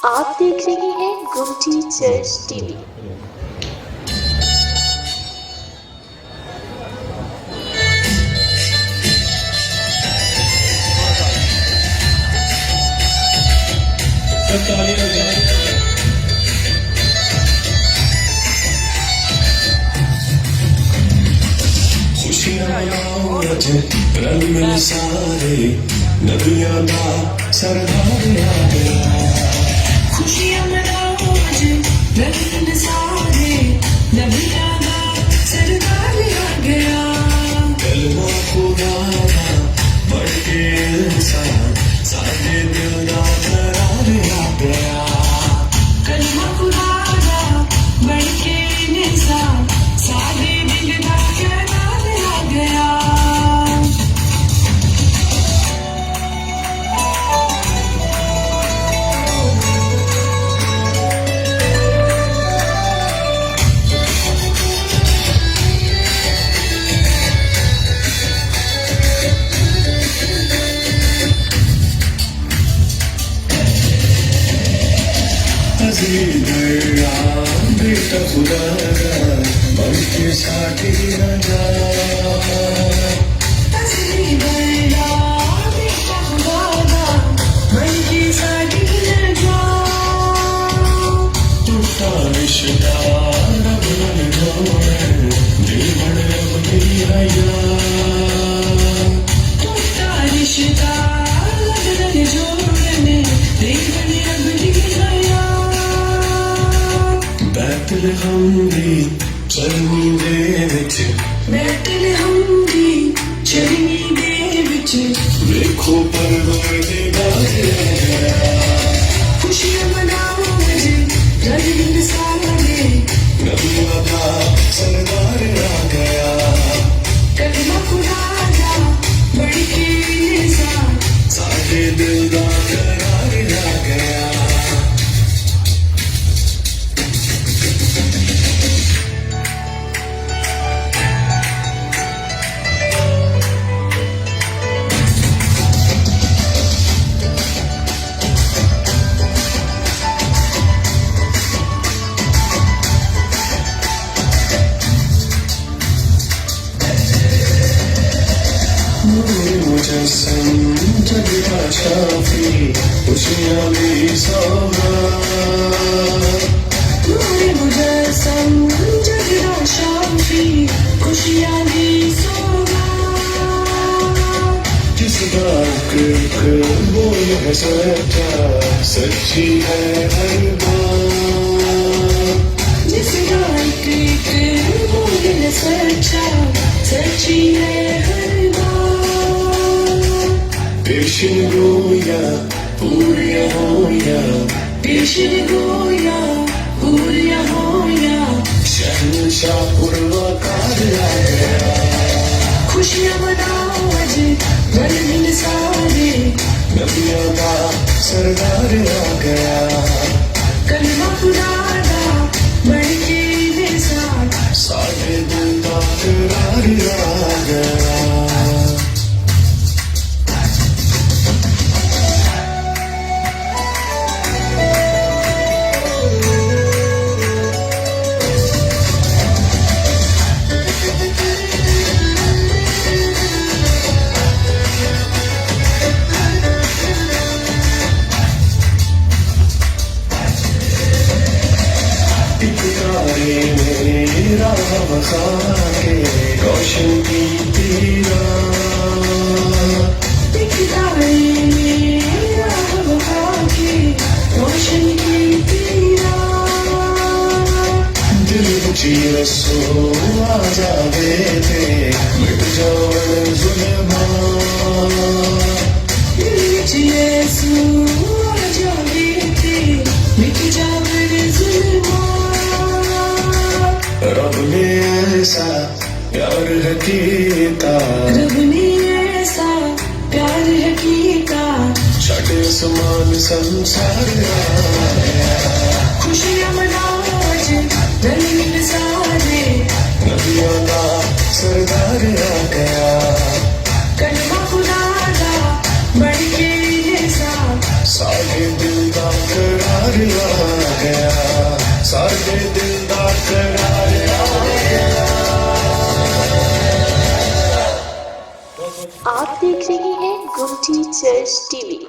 आप देख रहे हैं गुमटी चर्च टीवी। खुशियां मनाओ अज रंग मिल सारे नदियां दा सरदार आ गया। खुशियां मनाओ अज रंग मिल सारे नदियां दा सरदार आ गया। कलमा खुदादा बढ़ के इंसान सारे दिल दा करार आ गया। कलमा खुदादा बढ़ के इंसान सारे दिल दा करार आ गया। दया बेटा खुदा बन के साथी रजा। असली दया बेटा खुदादा बन के साथी रजा। टूटा रिश्ता रब ने जोड़े दिल बड़े रब की हया। टूटा रिश्ता रब ने जोड़ने दिल बने रब की हया। बैतलहम दी चरनी दे विच बैतलहम दी चरनी दे विच देखो परवरदिगार आया। खुशियां मनाओ अज रंग सारे नदियां दा सरदार आ गया। कलमा खुदादा बढ़ के इंसान सारे दिल दा करार आ गया। मुजस्सम जगदा शाफी खुशियां भी सौगात। नूर मुजस्सम जगदा शाफी खुशियां दी सौगात। जिसका एक बोल है सच्चा सच्ची है हर बात। जिसका एक बोल है सच्चा सच्ची है हर बात। पेशन गोया पूरिया होया पेशन गोया पूरिया होया। शहनशाह पुरवकार आ गया। खुशियां मनाओ अज रंग सारे नदियां दा सरदार आ गया। कलमा खुदादा बढ़ के इंसान सारे दिल दा करार आ गया। तारे मेरा बसा के रोशन की तेरा। दिखदारे मेरा बहा के रोशन की तेरा। दिल बुझी रसो आ जावे थे मिट जावन जुल्मा। दिल विच यीशु आ जावे थे मिट जावन जुल्मा। रब ने ऐसा प्यार है कीता। रब ने ऐसा प्यार है कीता। छठे समान संसार आया। खुशियां मनाओ अज रंग सारे नदियां दा सरदार आ गया। कलमा खुदादा बढ़ के इंसान सारे दिल दा करार करार आ गया, सारे दिल दा करार आ गया। आप देख रहे हैं गुमटी चर्च टीवी।